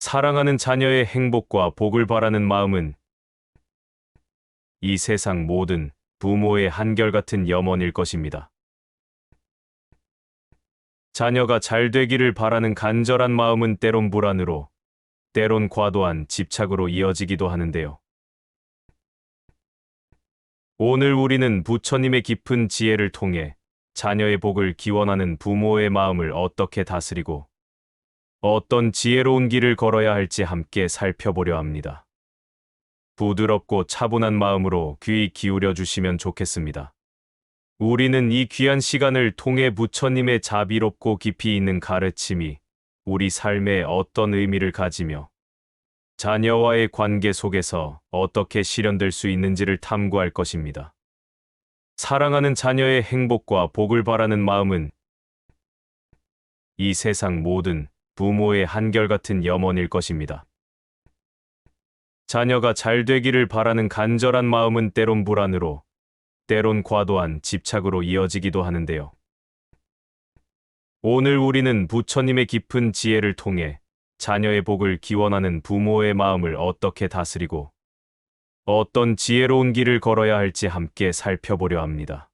사랑하는 자녀의 행복과 복을 바라는 마음은 이 세상 모든 부모의 한결같은 염원일 것입니다. 자녀가 잘 되기를 바라는 간절한 마음은 때론 불안으로, 때론 과도한 집착으로 이어지기도 하는데요. 오늘 우리는 부처님의 깊은 지혜를 통해 자녀의 복을 기원하는 부모의 마음을 어떻게 다스리고 어떤 지혜로운 길을 걸어야 할지 함께 살펴보려 합니다. 부드럽고 차분한 마음으로 귀 기울여 주시면 좋겠습니다. 우리는 이 귀한 시간을 통해 부처님의 자비롭고 깊이 있는 가르침이 우리 삶에 어떤 의미를 가지며 자녀와의 관계 속에서 어떻게 실현될 수 있는지를 탐구할 것입니다. 사랑하는 자녀의 행복과 복을 바라는 마음은 이 세상 모든 부모의 한결같은 염원일 것입니다. 자녀가 잘 되기를 바라는 간절한 마음은 때론 불안으로, 때론 과도한 집착으로 이어지기도 하는데요. 오늘 우리는 부처님의 깊은 지혜를 통해 자녀의 복을 기원하는 부모의 마음을 어떻게 다스리고 어떤 지혜로운 길을 걸어야 할지 함께 살펴보려 합니다.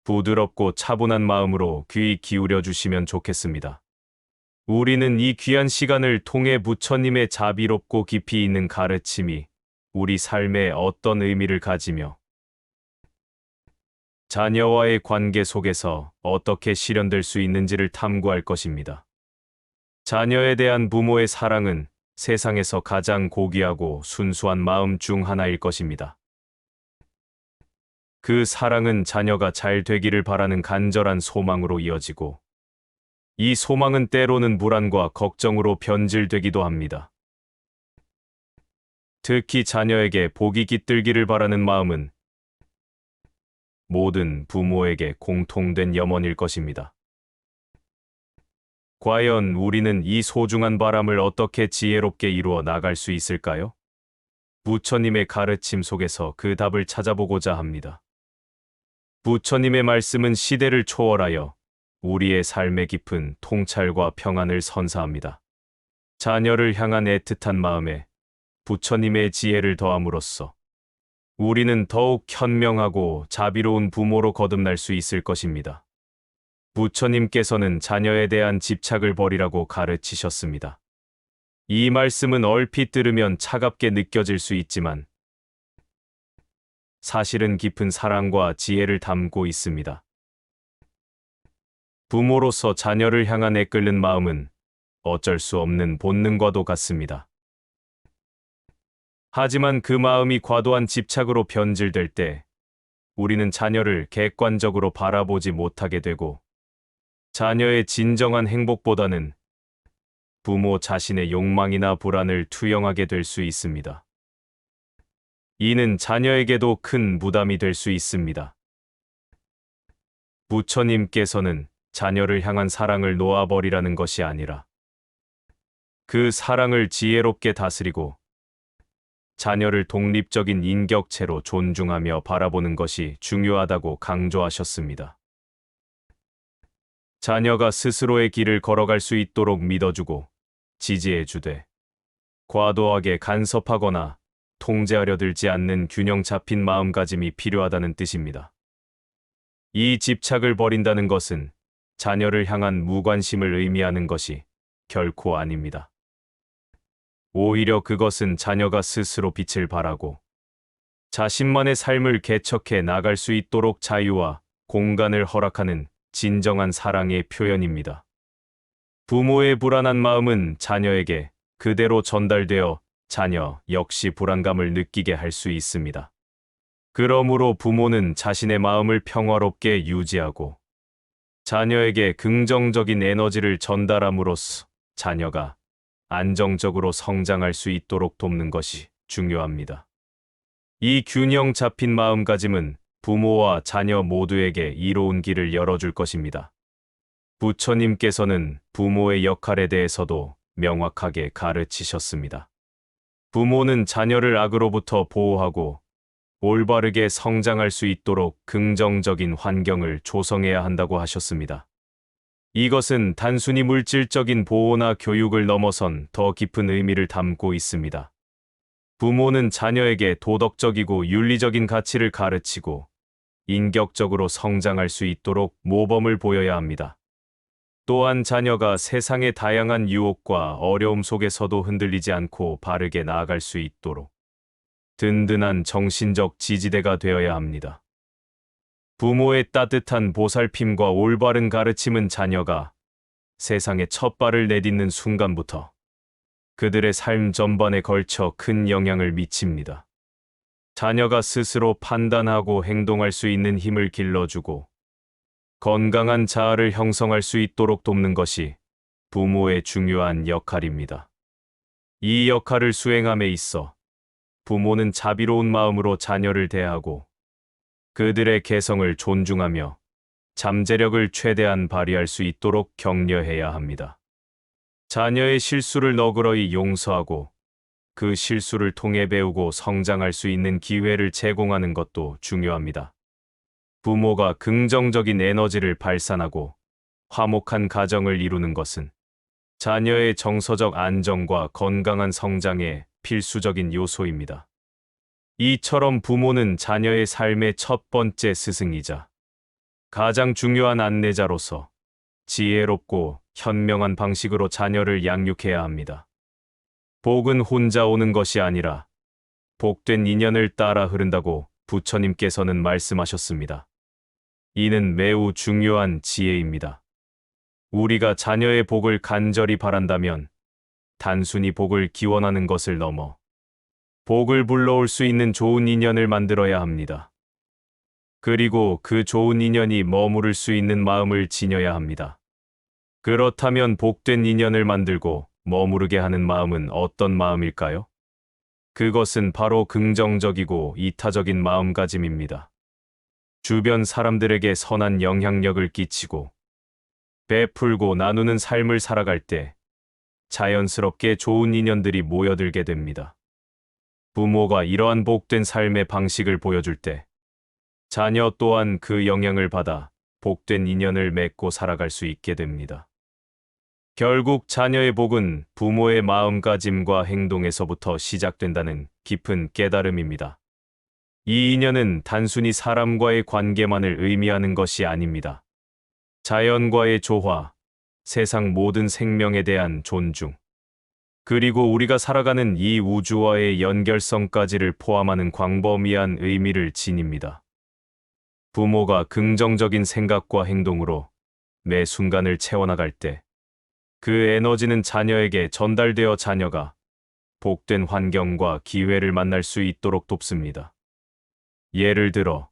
부드럽고 차분한 마음으로 귀 기울여 주시면 좋겠습니다. 우리는 이 귀한 시간을 통해 부처님의 자비롭고 깊이 있는 가르침이 우리 삶에 어떤 의미를 가지며 자녀와의 관계 속에서 어떻게 실현될 수 있는지를 탐구할 것입니다. 자녀에 대한 부모의 사랑은 세상에서 가장 고귀하고 순수한 마음 중 하나일 것입니다. 그 사랑은 자녀가 잘 되기를 바라는 간절한 소망으로 이어지고, 이 소망은 때로는 불안과 걱정으로 변질되기도 합니다. 특히 자녀에게 복이 깃들기를 바라는 마음은 모든 부모에게 공통된 염원일 것입니다. 과연 우리는 이 소중한 바람을 어떻게 지혜롭게 이루어 나갈 수 있을까요? 부처님의 가르침 속에서 그 답을 찾아보고자 합니다. 부처님의 말씀은 시대를 초월하여 우리의 삶에 깊은 통찰과 평안을 선사합니다. 자녀를 향한 애틋한 마음에 부처님의 지혜를 더함으로써 우리는 더욱 현명하고 자비로운 부모로 거듭날 수 있을 것입니다. 부처님께서는 자녀에 대한 집착을 버리라고 가르치셨습니다. 이 말씀은 얼핏 들으면 차갑게 느껴질 수 있지만 사실은 깊은 사랑과 지혜를 담고 있습니다. 부모로서 자녀를 향한 애끓는 마음은 어쩔 수 없는 본능과도 같습니다. 하지만 그 마음이 과도한 집착으로 변질될 때 우리는 자녀를 객관적으로 바라보지 못하게 되고 자녀의 진정한 행복보다는 부모 자신의 욕망이나 불안을 투영하게 될 수 있습니다. 이는 자녀에게도 큰 부담이 될 수 있습니다. 부처님께서는 자녀를 향한 사랑을 놓아버리라는 것이 아니라 그 사랑을 지혜롭게 다스리고 자녀를 독립적인 인격체로 존중하며 바라보는 것이 중요하다고 강조하셨습니다. 자녀가 스스로의 길을 걸어갈 수 있도록 믿어주고 지지해주되 과도하게 간섭하거나 통제하려 들지 않는 균형 잡힌 마음가짐이 필요하다는 뜻입니다. 이 집착을 버린다는 것은 자녀를 향한 무관심을 의미하는 것이 결코 아닙니다. 오히려 그것은 자녀가 스스로 빛을 발하고 자신만의 삶을 개척해 나갈 수 있도록 자유와 공간을 허락하는 진정한 사랑의 표현입니다. 부모의 불안한 마음은 자녀에게 그대로 전달되어 자녀 역시 불안감을 느끼게 할 수 있습니다. 그러므로 부모는 자신의 마음을 평화롭게 유지하고 자녀에게 긍정적인 에너지를 전달함으로써 자녀가 안정적으로 성장할 수 있도록 돕는 것이 중요합니다. 이 균형 잡힌 마음가짐은 부모와 자녀 모두에게 이로운 길을 열어줄 것입니다. 부처님께서는 부모의 역할에 대해서도 명확하게 가르치셨습니다. 부모는 자녀를 악으로부터 보호하고 올바르게 성장할 수 있도록 긍정적인 환경을 조성해야 한다고 하셨습니다. 이것은 단순히 물질적인 보호나 교육을 넘어선 더 깊은 의미를 담고 있습니다. 부모는 자녀에게 도덕적이고 윤리적인 가치를 가르치고 인격적으로 성장할 수 있도록 모범을 보여야 합니다. 또한 자녀가 세상의 다양한 유혹과 어려움 속에서도 흔들리지 않고 바르게 나아갈 수 있도록 든든한 정신적 지지대가 되어야 합니다. 부모의 따뜻한 보살핌과 올바른 가르침은 자녀가 세상에 첫 발을 내딛는 순간부터 그들의 삶 전반에 걸쳐 큰 영향을 미칩니다. 자녀가 스스로 판단하고 행동할 수 있는 힘을 길러주고 건강한 자아를 형성할 수 있도록 돕는 것이 부모의 중요한 역할입니다. 이 역할을 수행함에 있어 부모는 자비로운 마음으로 자녀를 대하고 그들의 개성을 존중하며 잠재력을 최대한 발휘할 수 있도록 격려해야 합니다. 자녀의 실수를 너그러이 용서하고 그 실수를 통해 배우고 성장할 수 있는 기회를 제공하는 것도 중요합니다. 부모가 긍정적인 에너지를 발산하고 화목한 가정을 이루는 것은 자녀의 정서적 안정과 건강한 성장에 필수적인 요소입니다. 이처럼 부모는 자녀의 삶의 첫 번째 스승이자 가장 중요한 안내자로서 지혜롭고 현명한 방식으로 자녀를 양육해야 합니다. 복은 혼자 오는 것이 아니라 복된 인연을 따라 흐른다고 부처님께서는 말씀하셨습니다. 이는 매우 중요한 지혜입니다. 우리가 자녀의 복을 간절히 바란다면 단순히 복을 기원하는 것을 넘어 복을 불러올 수 있는 좋은 인연을 만들어야 합니다. 그리고 그 좋은 인연이 머무를 수 있는 마음을 지녀야 합니다. 그렇다면 복된 인연을 만들고 머무르게 하는 마음은 어떤 마음일까요? 그것은 바로 긍정적이고 이타적인 마음가짐입니다. 주변 사람들에게 선한 영향력을 끼치고 베풀고 나누는 삶을 살아갈 때 자연스럽게 좋은 인연들이 모여들게 됩니다. 부모가 이러한 복된 삶의 방식을 보여줄 때 자녀 또한 그 영향을 받아 복된 인연을 맺고 살아갈 수 있게 됩니다. 결국 자녀의 복은 부모의 마음가짐과 행동에서부터 시작된다는 깊은 깨달음입니다. 이 인연은 단순히 사람과의 관계만을 의미하는 것이 아닙니다. 자연과의 조화, 세상 모든 생명에 대한 존중, 그리고 우리가 살아가는 이 우주와의 연결성까지를 포함하는 광범위한 의미를 지닙니다. 부모가 긍정적인 생각과 행동으로 매 순간을 채워나갈 때 그 에너지는 자녀에게 전달되어 자녀가 복된 환경과 기회를 만날 수 있도록 돕습니다. 예를 들어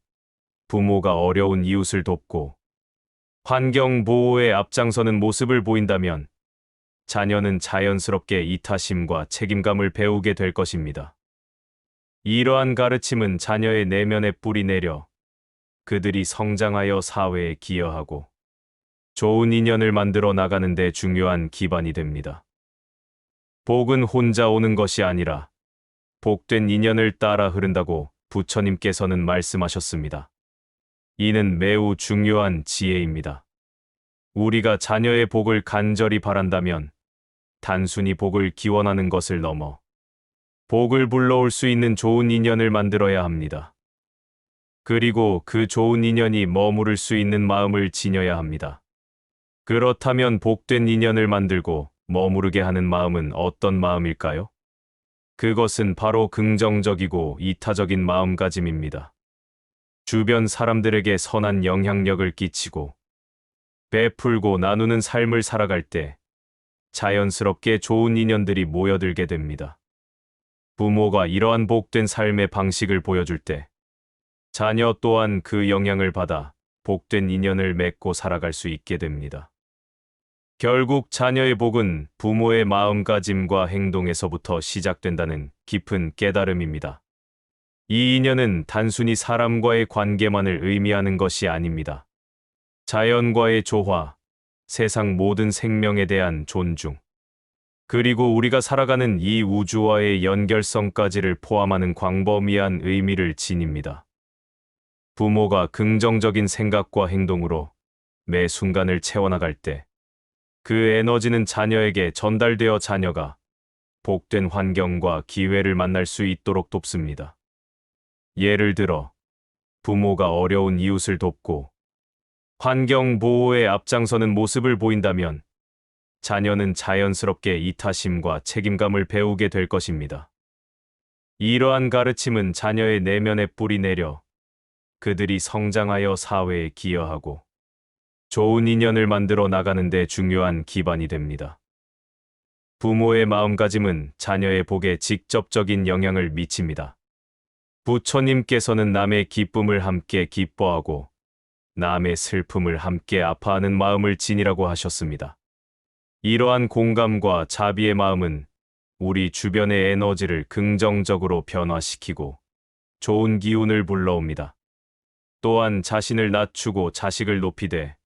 부모가 어려운 이웃을 돕고 환경 보호에 앞장서는 모습을 보인다면 자녀는 자연스럽게 이타심과 책임감을 배우게 될 것입니다. 이러한 가르침은 자녀의 내면에 뿌리 내려 그들이 성장하여 사회에 기여하고 좋은 인연을 만들어 나가는 데 중요한 기반이 됩니다. 복은 혼자 오는 것이 아니라 복된 인연을 따라 흐른다고 부처님께서는 말씀하셨습니다. 이는 매우 중요한 지혜입니다. 우리가 자녀의 복을 간절히 바란다면 단순히 복을 기원하는 것을 넘어 복을 불러올 수 있는 좋은 인연을 만들어야 합니다. 그리고 그 좋은 인연이 머무를 수 있는 마음을 지녀야 합니다. 그렇다면 복된 인연을 만들고 머무르게 하는 마음은 어떤 마음일까요? 그것은 바로 긍정적이고 이타적인 마음가짐입니다. 주변 사람들에게 선한 영향력을 끼치고 베풀고 나누는 삶을 살아갈 때 자연스럽게 좋은 인연들이 모여들게 됩니다. 부모가 이러한 복된 삶의 방식을 보여줄 때 자녀 또한 그 영향을 받아 복된 인연을 맺고 살아갈 수 있게 됩니다. 결국 자녀의 복은 부모의 마음가짐과 행동에서부터 시작된다는 깊은 깨달음입니다. 이 인연은 단순히 사람과의 관계만을 의미하는 것이 아닙니다. 자연과의 조화, 세상 모든 생명에 대한 존중, 그리고 우리가 살아가는 이 우주와의 연결성까지를 포함하는 광범위한 의미를 지닙니다. 부모가 긍정적인 생각과 행동으로 매 순간을 채워나갈 때 그 에너지는 자녀에게 전달되어 자녀가 복된 환경과 기회를 만날 수 있도록 돕습니다. 예를 들어, 부모가 어려운 이웃을 돕고 환경 보호에 앞장서는 모습을 보인다면 자녀는 자연스럽게 이타심과 책임감을 배우게 될 것입니다. 이러한 가르침은 자녀의 내면에 뿌리 내려 그들이 성장하여 사회에 기여하고 좋은 인연을 만들어 나가는 데 중요한 기반이 됩니다. 부모의 마음가짐은 자녀의 복에 직접적인 영향을 미칩니다. 부처님께서는 남의 기쁨을 함께 기뻐하고 남의 슬픔을 함께 아파하는 마음을 지니라고 하셨습니다. 이러한 공감과 자비의 마음은 우리 주변의 에너지를 긍정적으로 변화시키고 좋은 기운을 불러옵니다. 또한 자신을 낮추고 자식을 높이되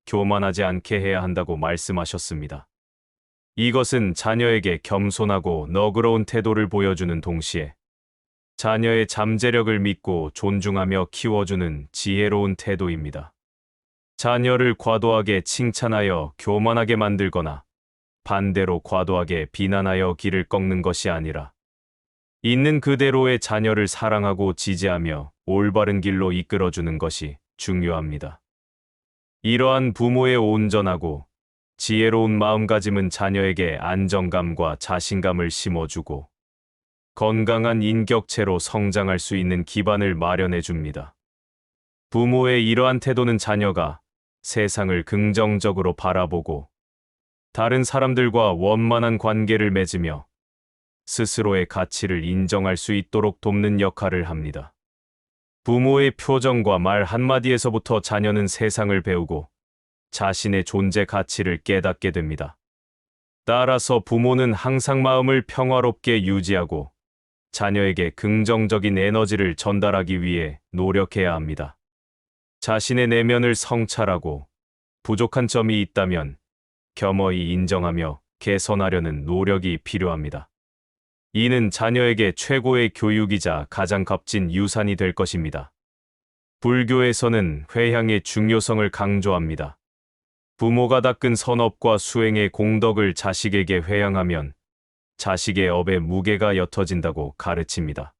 교만하지 않게 해야 한다고 말씀하셨습니다. 이것은 자녀에게 겸손하고 너그러운 태도를 보여주는 동시에 자녀의 잠재력을 믿고 존중하며 키워주는 지혜로운 태도입니다. 자녀를 과도하게 칭찬하여 교만하게 만들거나 반대로 과도하게 비난하여 길을 꺾는 것이 아니라 있는 그대로의 자녀를 사랑하고 지지하며 올바른 길로 이끌어주는 것이 중요합니다. 이러한 부모의 온전하고 지혜로운 마음가짐은 자녀에게 안정감과 자신감을 심어주고 건강한 인격체로 성장할 수 있는 기반을 마련해 줍니다. 부모의 이러한 태도는 자녀가 세상을 긍정적으로 바라보고 다른 사람들과 원만한 관계를 맺으며 스스로의 가치를 인정할 수 있도록 돕는 역할을 합니다. 부모의 표정과 말 한마디에서부터 자녀는 세상을 배우고 자신의 존재 가치를 깨닫게 됩니다. 따라서 부모는 항상 마음을 평화롭게 유지하고 자녀에게 긍정적인 에너지를 전달하기 위해 노력해야 합니다. 자신의 내면을 성찰하고 부족한 점이 있다면 겸허히 인정하며 개선하려는 노력이 필요합니다. 이는 자녀에게 최고의 교육이자 가장 값진 유산이 될 것입니다. 불교에서는 회향의 중요성을 강조합니다. 부모가 닦은 선업과 수행의 공덕을 자식에게 회향하면 자식의 업의 무게가 옅어진다고 가르칩니다.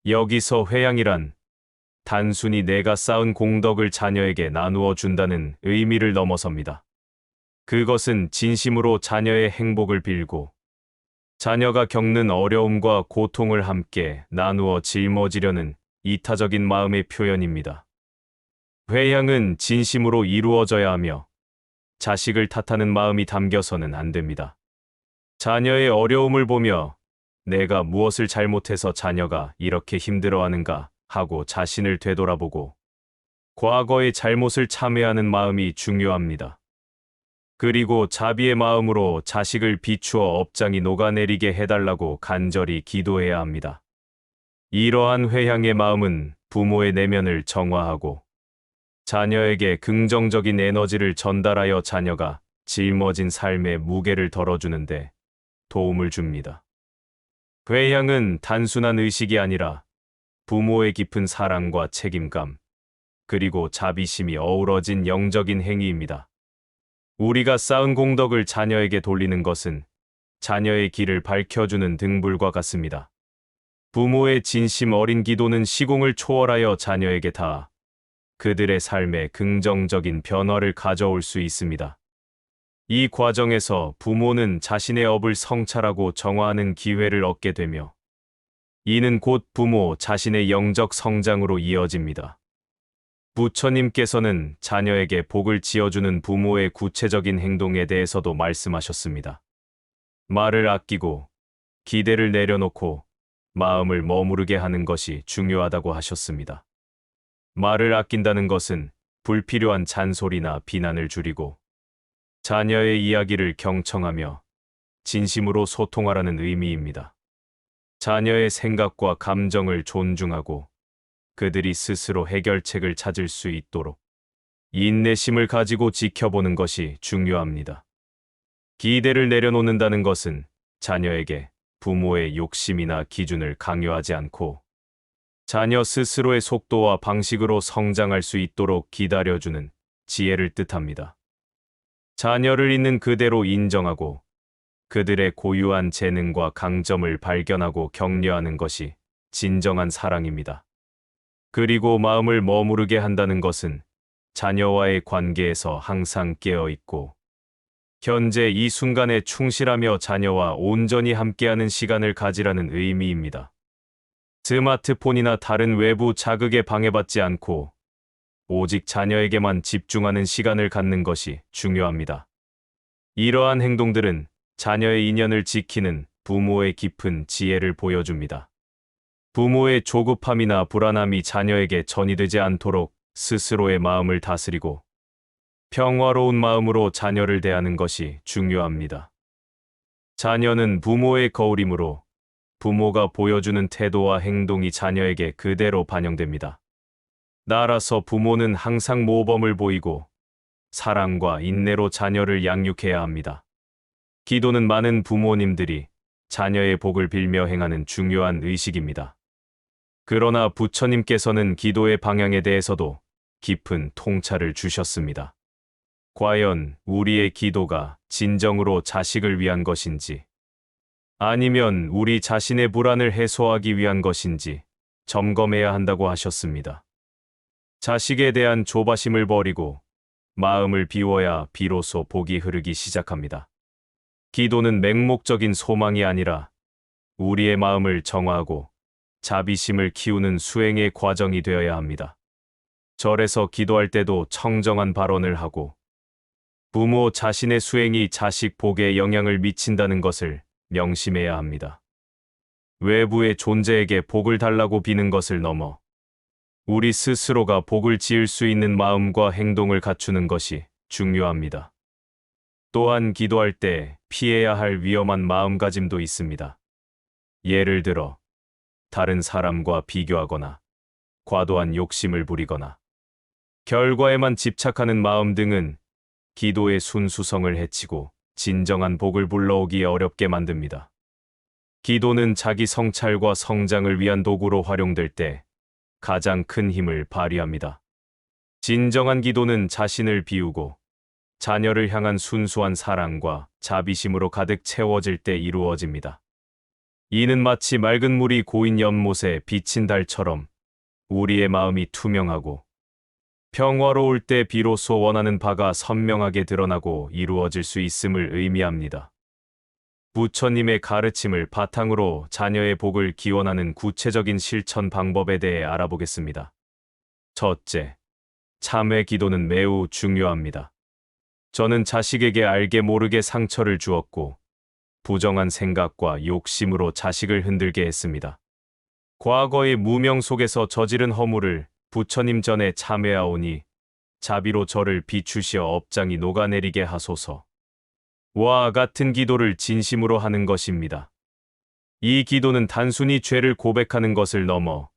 여기서 회향이란 단순히 내가 쌓은 공덕을 자녀에게 나누어 준다는 의미를 넘어섭니다. 그것은 진심으로 자녀의 행복을 빌고 자녀가 겪는 어려움과 고통을 함께 나누어 짊어지려는 이타적인 마음의 표현입니다. 회향은 진심으로 이루어져야 하며 자식을 탓하는 마음이 담겨서는 안 됩니다. 자녀의 어려움을 보며 내가 무엇을 잘못해서 자녀가 이렇게 힘들어하는가 하고 자신을 되돌아보고 과거의 잘못을 참회하는 마음이 중요합니다. 그리고 자비의 마음으로 자식을 비추어 업장이 녹아내리게 해달라고 간절히 기도해야 합니다. 이러한 회향의 마음은 부모의 내면을 정화하고 자녀에게 긍정적인 에너지를 전달하여 자녀가 짊어진 삶의 무게를 덜어주는데 도움을 줍니다. 회향은 단순한 의식이 아니라 부모의 깊은 사랑과 책임감, 그리고 자비심이 어우러진 영적인 행위입니다. 우리가 쌓은 공덕을 자녀에게 돌리는 것은 자녀의 길을 밝혀주는 등불과 같습니다. 부모의 진심 어린 기도는 시공을 초월하여 자녀에게 닿아 그들의 삶에 긍정적인 변화를 가져올 수 있습니다. 이 과정에서 부모는 자신의 업을 성찰하고 정화하는 기회를 얻게 되며 이는 곧 부모 자신의 영적 성장으로 이어집니다. 부처님께서는 자녀에게 복을 지어주는 부모의 구체적인 행동에 대해서도 말씀하셨습니다. 말을 아끼고 기대를 내려놓고 마음을 머무르게 하는 것이 중요하다고 하셨습니다. 말을 아낀다는 것은 불필요한 잔소리나 비난을 줄이고 자녀의 이야기를 경청하며 진심으로 소통하라는 의미입니다. 자녀의 생각과 감정을 존중하고 그들이 스스로 해결책을 찾을 수 있도록 인내심을 가지고 지켜보는 것이 중요합니다. 기대를 내려놓는다는 것은 자녀에게 부모의 욕심이나 기준을 강요하지 않고 자녀 스스로의 속도와 방식으로 성장할 수 있도록 기다려주는 지혜를 뜻합니다. 자녀를 있는 그대로 인정하고 그들의 고유한 재능과 강점을 발견하고 격려하는 것이 진정한 사랑입니다. 그리고 마음을 머무르게 한다는 것은 자녀와의 관계에서 항상 깨어 있고 현재 이 순간에 충실하며 자녀와 온전히 함께하는 시간을 가지라는 의미입니다. 스마트폰이나 다른 외부 자극에 방해받지 않고 오직 자녀에게만 집중하는 시간을 갖는 것이 중요합니다. 이러한 행동들은 자녀의 인연을 지키는 부모의 깊은 지혜를 보여줍니다. 부모의 조급함이나 불안함이 자녀에게 전이되지 않도록 스스로의 마음을 다스리고 평화로운 마음으로 자녀를 대하는 것이 중요합니다. 자녀는 부모의 거울이므로 부모가 보여주는 태도와 행동이 자녀에게 그대로 반영됩니다. 따라서 부모는 항상 모범을 보이고 사랑과 인내로 자녀를 양육해야 합니다. 기도는 많은 부모님들이 자녀의 복을 빌며 행하는 중요한 의식입니다. 그러나 부처님께서는 기도의 방향에 대해서도 깊은 통찰을 주셨습니다. 과연 우리의 기도가 진정으로 자식을 위한 것인지, 아니면 우리 자신의 불안을 해소하기 위한 것인지 점검해야 한다고 하셨습니다. 자식에 대한 조바심을 버리고 마음을 비워야 비로소 복이 흐르기 시작합니다. 기도는 맹목적인 소망이 아니라 우리의 마음을 정화하고 자비심을 키우는 수행의 과정이 되어야 합니다. 절에서 기도할 때도 청정한 발언을 하고 부모 자신의 수행이 자식 복에 영향을 미친다는 것을 명심해야 합니다. 외부의 존재에게 복을 달라고 비는 것을 넘어 우리 스스로가 복을 지을 수 있는 마음과 행동을 갖추는 것이 중요합니다. 또한 기도할 때 피해야 할 위험한 마음가짐도 있습니다. 예를 들어 다른 사람과 비교하거나 과도한 욕심을 부리거나 결과에만 집착하는 마음 등은 기도의 순수성을 해치고 진정한 복을 불러오기 어렵게 만듭니다. 기도는 자기 성찰과 성장을 위한 도구로 활용될 때 가장 큰 힘을 발휘합니다. 진정한 기도는 자신을 비우고 자녀를 향한 순수한 사랑과 자비심으로 가득 채워질 때 이루어집니다. 이는 마치 맑은 물이 고인 연못에 비친 달처럼 우리의 마음이 투명하고 평화로울 때 비로소 원하는 바가 선명하게 드러나고 이루어질 수 있음을 의미합니다. 부처님의 가르침을 바탕으로 자녀의 복을 기원하는 구체적인 실천 방법에 대해 알아보겠습니다. 첫째, 참회 기도는 매우 중요합니다. 저는 자식에게 알게 모르게 상처를 주었고 부정한 생각과 욕심으로 자식을 흔들게 했습니다. 과거의 무명 속에서 저지른 허물을 부처님 전에 참회하오니 자비로 저를 비추시어 업장이 녹아내리게 하소서. 와 같은 기도를 진심으로 하는 것입니다. 이 기도는 단순히 죄를 고백하는 것을 넘어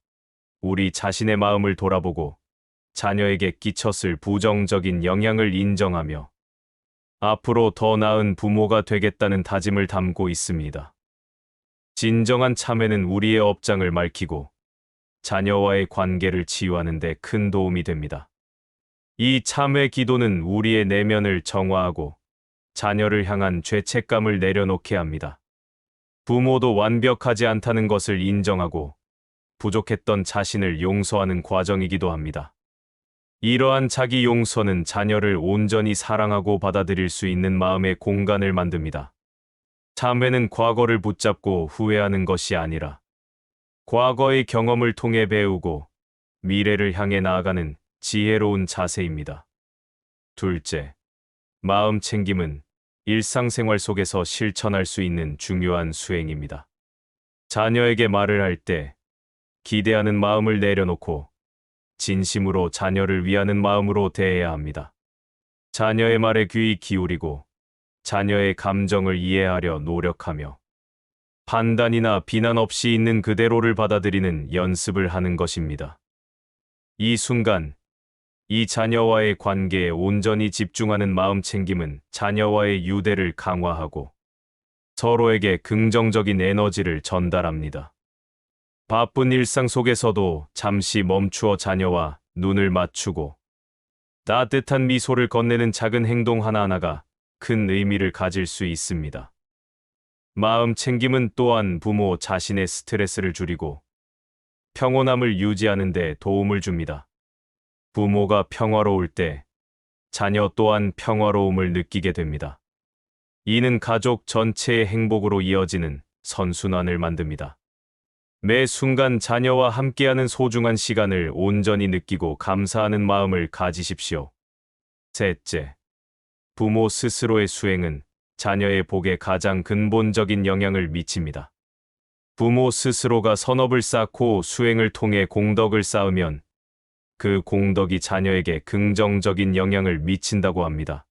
우리 자신의 마음을 돌아보고 자녀에게 끼쳤을 부정적인 영향을 인정하며 앞으로 더 나은 부모가 되겠다는 다짐을 담고 있습니다. 진정한 참회는 우리의 업장을 맑히고 자녀와의 관계를 치유하는 데 큰 도움이 됩니다. 이 참회 기도는 우리의 내면을 정화하고 자녀를 향한 죄책감을 내려놓게 합니다. 부모도 완벽하지 않다는 것을 인정하고 부족했던 자신을 용서하는 과정이기도 합니다. 이러한 자기 용서는 자녀를 온전히 사랑하고 받아들일 수 있는 마음의 공간을 만듭니다. 참회는 과거를 붙잡고 후회하는 것이 아니라 과거의 경험을 통해 배우고 미래를 향해 나아가는 지혜로운 자세입니다. 둘째, 마음 챙김은 일상생활 속에서 실천할 수 있는 중요한 수행입니다. 자녀에게 말을 할 때 기대하는 마음을 내려놓고 진심으로 자녀를 위하는 마음으로 대해야 합니다. 자녀의 말에 귀 기울이고 자녀의 감정을 이해하려 노력하며 판단이나 비난 없이 있는 그대로를 받아들이는 연습을 하는 것입니다. 이 순간, 이 자녀와의 관계에 온전히 집중하는 마음 챙김은 자녀와의 유대를 강화하고 서로에게 긍정적인 에너지를 전달합니다. 바쁜 일상 속에서도 잠시 멈추어 자녀와 눈을 맞추고 따뜻한 미소를 건네는 작은 행동 하나하나가 큰 의미를 가질 수 있습니다. 마음 챙김은 또한 부모 자신의 스트레스를 줄이고 평온함을 유지하는 데 도움을 줍니다. 부모가 평화로울 때 자녀 또한 평화로움을 느끼게 됩니다. 이는 가족 전체의 행복으로 이어지는 선순환을 만듭니다. 매 순간 자녀와 함께하는 소중한 시간을 온전히 느끼고 감사하는 마음을 가지십시오. 셋째, 부모 스스로의 수행은 자녀의 복에 가장 근본적인 영향을 미칩니다. 부모 스스로가 선업을 쌓고 수행을 통해 공덕을 쌓으면 그 공덕이 자녀에게 긍정적인 영향을 미친다고 합니다.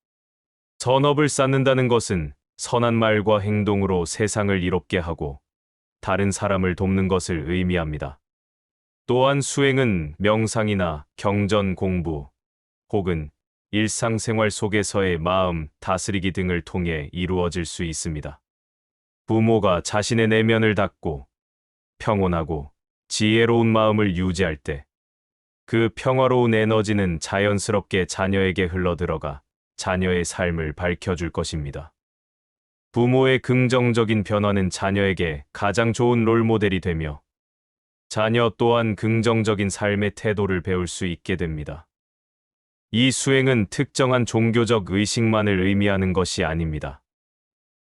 선업을 쌓는다는 것은 선한 말과 행동으로 세상을 이롭게 하고 다른 사람을 돕는 것을 의미합니다. 또한 수행은 명상이나 경전 공부 혹은 일상생활 속에서의 마음 다스리기 등을 통해 이루어질 수 있습니다. 부모가 자신의 내면을 닫고 평온하고 지혜로운 마음을 유지할 때 그 평화로운 에너지는 자연스럽게 자녀에게 흘러들어가 자녀의 삶을 밝혀줄 것입니다. 부모의 긍정적인 변화는 자녀에게 가장 좋은 롤모델이 되며 자녀 또한 긍정적인 삶의 태도를 배울 수 있게 됩니다. 이 수행은 특정한 종교적 의식만을 의미하는 것이 아닙니다.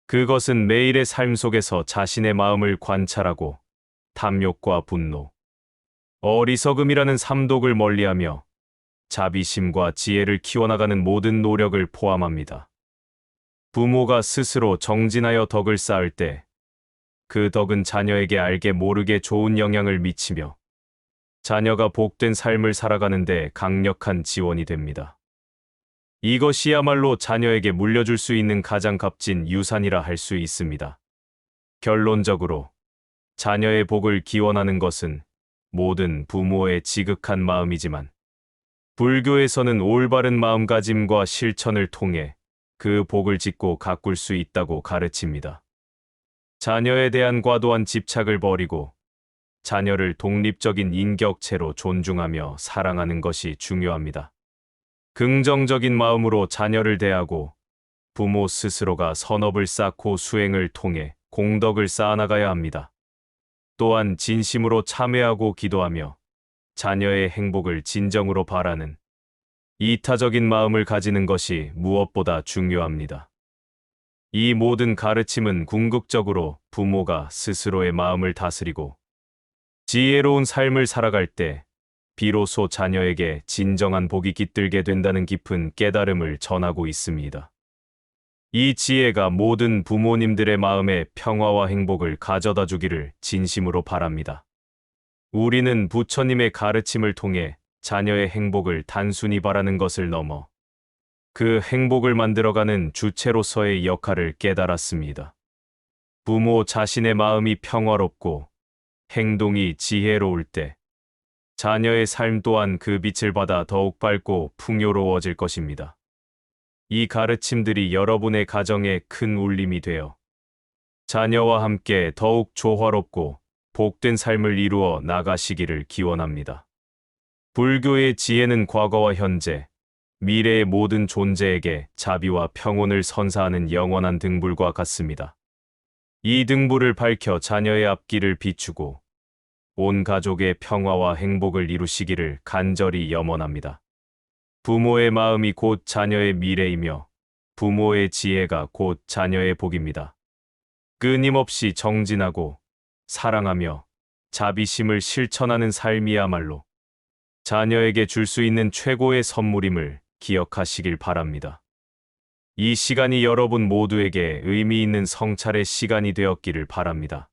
그것은 매일의 삶 속에서 자신의 마음을 관찰하고 탐욕과 분노, 어리석음이라는 삼독을 멀리하며 자비심과 지혜를 키워나가는 모든 노력을 포함합니다. 부모가 스스로 정진하여 덕을 쌓을 때 그 덕은 자녀에게 알게 모르게 좋은 영향을 미치며 자녀가 복된 삶을 살아가는 데 강력한 지원이 됩니다. 이것이야말로 자녀에게 물려줄 수 있는 가장 값진 유산이라 할 수 있습니다. 결론적으로 자녀의 복을 기원하는 것은 모든 부모의 지극한 마음이지만 불교에서는 올바른 마음가짐과 실천을 통해 그 복을 짓고 가꿀 수 있다고 가르칩니다. 자녀에 대한 과도한 집착을 버리고 자녀를 독립적인 인격체로 존중하며 사랑하는 것이 중요합니다. 긍정적인 마음으로 자녀를 대하고 부모 스스로가 선업을 쌓고 수행을 통해 공덕을 쌓아나가야 합니다. 또한 진심으로 참회하고 기도하며 자녀의 행복을 진정으로 바라는 이타적인 마음을 가지는 것이 무엇보다 중요합니다. 이 모든 가르침은 궁극적으로 부모가 스스로의 마음을 다스리고 지혜로운 삶을 살아갈 때 비로소 자녀에게 진정한 복이 깃들게 된다는 깊은 깨달음을 전하고 있습니다. 이 지혜가 모든 부모님들의 마음에 평화와 행복을 가져다 주기를 진심으로 바랍니다. 우리는 부처님의 가르침을 통해 자녀의 행복을 단순히 바라는 것을 넘어 그 행복을 만들어가는 주체로서의 역할을 깨달았습니다. 부모 자신의 마음이 평화롭고 행동이 지혜로울 때 자녀의 삶 또한 그 빛을 받아 더욱 밝고 풍요로워질 것입니다. 이 가르침들이 여러분의 가정에 큰 울림이 되어 자녀와 함께 더욱 조화롭고 복된 삶을 이루어 나가시기를 기원합니다. 불교의 지혜는 과거와 현재, 미래의 모든 존재에게 자비와 평온을 선사하는 영원한 등불과 같습니다. 이 등불을 밝혀 자녀의 앞길을 비추고 온 가족의 평화와 행복을 이루시기를 간절히 염원합니다. 부모의 마음이 곧 자녀의 미래이며 부모의 지혜가 곧 자녀의 복입니다. 끊임없이 정진하고 사랑하며 자비심을 실천하는 삶이야말로 자녀에게 줄 수 있는 최고의 선물임을 기억하시길 바랍니다. 이 시간이 여러분 모두에게 의미 있는 성찰의 시간이 되었기를 바랍니다.